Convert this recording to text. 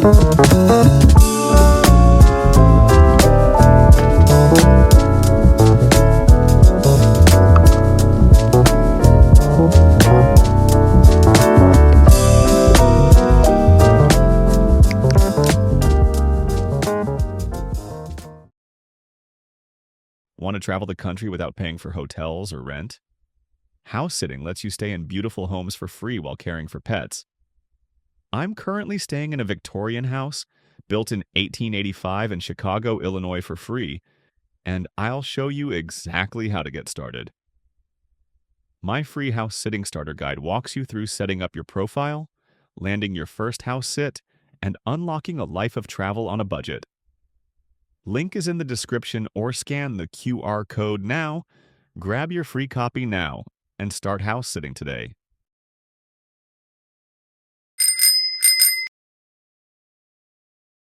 Want to travel the country without paying for hotels or rent? House sitting lets you stay in beautiful homes for free while caring for pets. I'm currently staying in a Victorian house built in 1885 in Chicago, Illinois for free, and I'll show you exactly how to get started. My free house sitting starter guide walks you through setting up your profile, landing your first house sit, and unlocking a life of travel on a budget. Link is in the description or scan the QR code now. Grab your free copy now and start house sitting today.